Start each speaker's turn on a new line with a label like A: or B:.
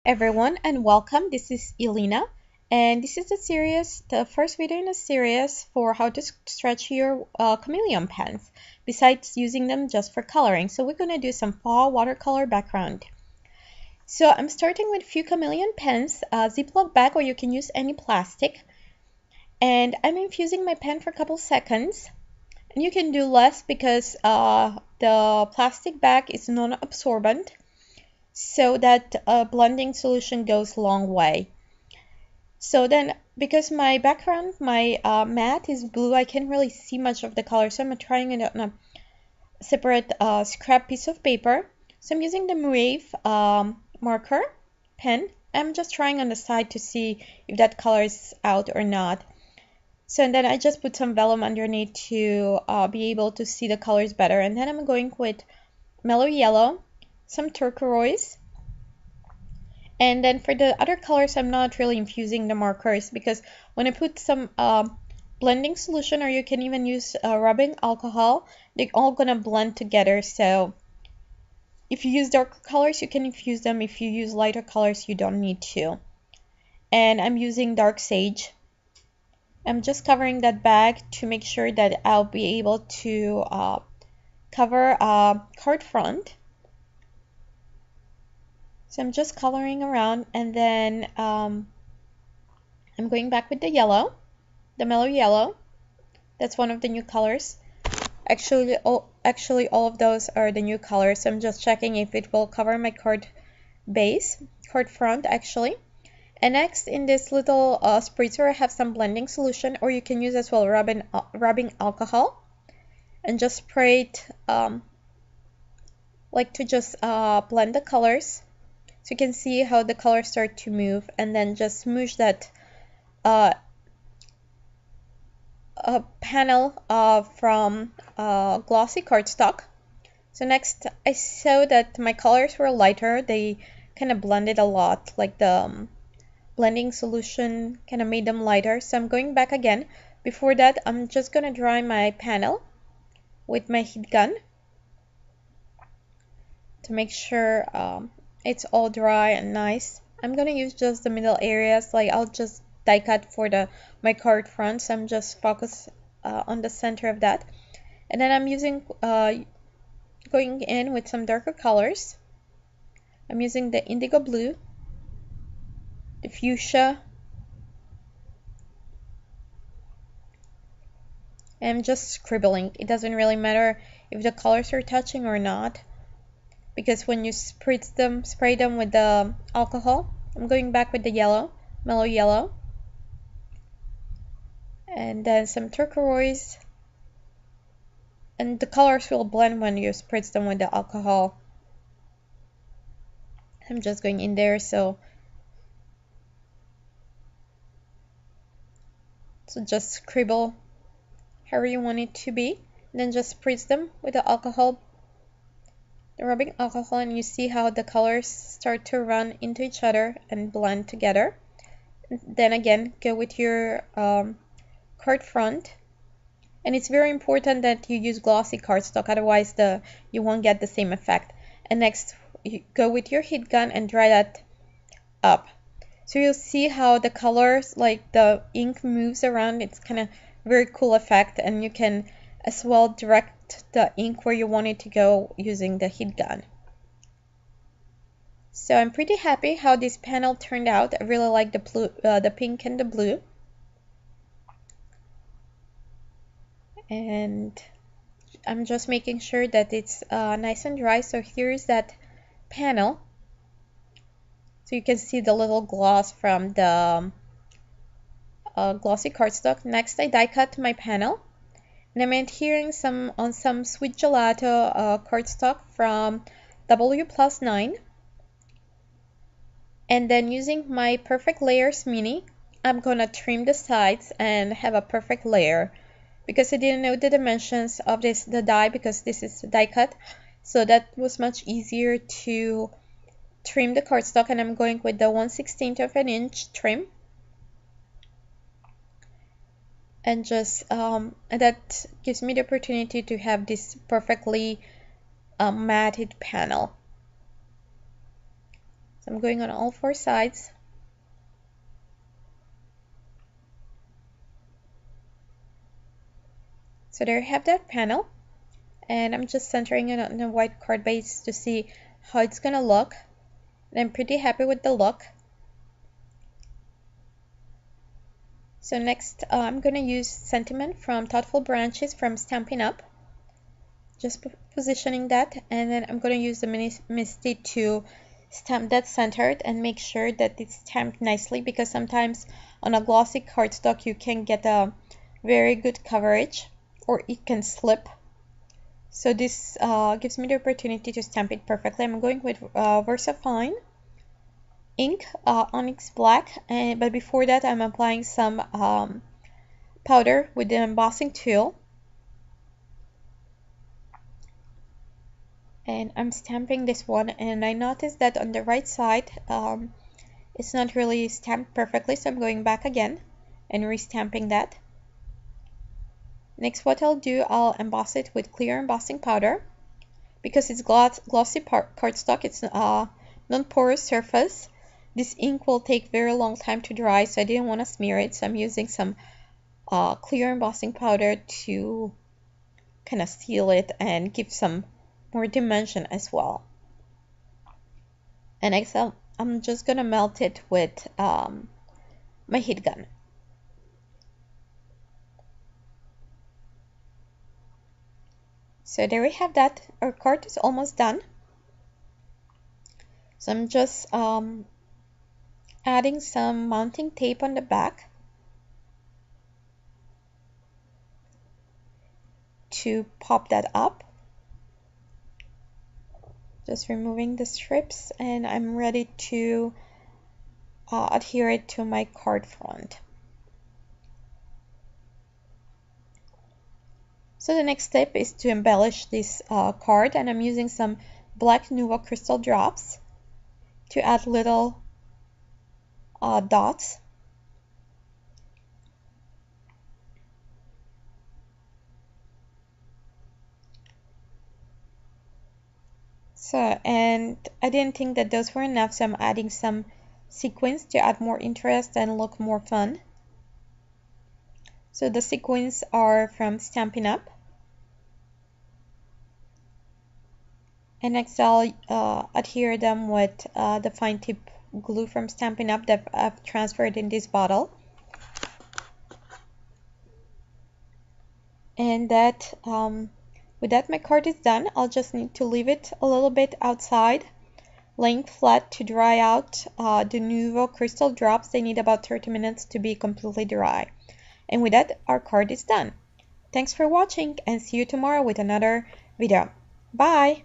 A: Everyone, and welcome. This is Elena, and this is the first video in a series for how to stretch your chameleon pens, besides using them just for coloring. So we're going to do some faux watercolor background. So I'm starting with a few chameleon pens, a Ziploc bag, or you can use any plastic. And I'm infusing my pen for a couple seconds. And you can do less because the plastic bag is non-absorbent, so that blending solution goes a long way. So then, because my background, my mat is blue, I can't really see much of the color, so I'm trying it on a separate scrap piece of paper. So I'm using the Mauve marker pen. I'm just trying on the side to see if that color is out or not. So and then I just put some vellum underneath to be able to see the colors better. And then I'm going with mellow yellow, some turquoise. And then for the other colors, I'm not really infusing the markers because when I put some blending solution, or you can even use rubbing alcohol, they're all gonna blend together. So if you use darker colors, you can infuse them. If you use lighter colors, you don't need to. And I'm using dark sage. I'm just covering that bag to make sure that I'll be able to cover a card front. So I'm just coloring around, and then I'm going back with the yellow, the mellow yellow. That's one of the new colors. Actually all of those are the new colors. I'm just checking if it will cover my card base, card front actually. And next, in this little spritzer, I have some blending solution, or you can use as well rubbing alcohol, and just spray it like to just blend the colors. So you can see how the colors start to move, and then just smoosh that panel from glossy cardstock. So next, I saw that my colors were lighter. They kind of blended a lot, like the blending solution kind of made them lighter. So I'm going back again. Before that, I'm just going to dry my panel with my heat gun to make sure it's all dry and nice. I'm gonna use just the middle areas, like I'll just die cut for my card front, so I'm just focus on the center of that. And then I'm using going in with some darker colors. I'm using the indigo blue, the fuchsia, and I'm just scribbling. It doesn't really matter if the colors are touching or not, because when you spray them with the alcohol. I'm going back with the yellow, mellow yellow, and then some turquoise, and the colors will blend when you spritz them with the alcohol. I'm just going in there, so just scribble however you want it to be, and then just spritz them with the alcohol, the rubbing alcohol, and you see how the colors start to run into each other and blend together. And then again, go with your card front. And it's very important that you use glossy cardstock, otherwise you won't get the same effect. And next, you go with your heat gun and dry that up. So you'll see how the colors, like the ink moves around. It's kind of very cool effect, and you can as well direct the ink where you want it to go using the heat gun. So I'm pretty happy how this panel turned out. I really like the pink and the blue. And I'm just making sure that it's nice and dry. So here's that panel. So you can see the little gloss from the glossy cardstock. Next, I die cut my panel, and I'm adhering on some sweet gelato cardstock from W+9. And then using my Perfect Layers Mini, I'm gonna trim the sides and have a perfect layer. Because I didn't know the dimensions of the die, because this is die cut, so that was much easier to trim the cardstock, and I'm going with the 1/16 of an inch trim, and just that gives me the opportunity to have this perfectly matted panel. So I'm going on all 4 sides. So there you have that panel, and I'm just centering it on the white card base to see how it's gonna look. And I'm pretty happy with the look. So next, I'm gonna use Sentiment from Thoughtful Branches from Stampin' Up. Just positioning that, and then I'm gonna use the Misty to stamp that centered and make sure that it's stamped nicely, because sometimes on a glossy cardstock you can get a very good coverage or it can slip. So this gives me the opportunity to stamp it perfectly. I'm going with VersaFine ink, Onyx Black, but before that I'm applying some powder with the embossing tool. And I'm stamping this one, and I noticed that on the right side it's not really stamped perfectly, so I'm going back again and restamping that. Next, what I'll do, I'll emboss it with clear embossing powder. Because it's glossy cardstock, it's non-porous surface. This ink will take very long time to dry, so I didn't want to smear it, so I'm using some clear embossing powder to kind of seal it and give some more dimension as well. And next, I'm just gonna melt it with my heat gun. So there we have that. Our card is almost done. So I'm just adding some mounting tape on the back to pop that up. Just removing the strips, and I'm ready to adhere it to my card front. So the next step is to embellish this card, and I'm using some black Nuvo crystal drops to add little dots. So, and I didn't think that those were enough, so I'm adding some sequins to add more interest and look more fun. So the sequins are from Stampin' Up. And next I'll adhere them with the fine tip glue from Stampin' Up that I've transferred in this bottle. And that with that, my card is done. I'll just need to leave it a little bit outside, laying flat to dry out the Nuvo crystal drops. They need about 30 minutes to be completely dry. And with that, our card is done. Thanks for watching, and see you tomorrow with another video. Bye!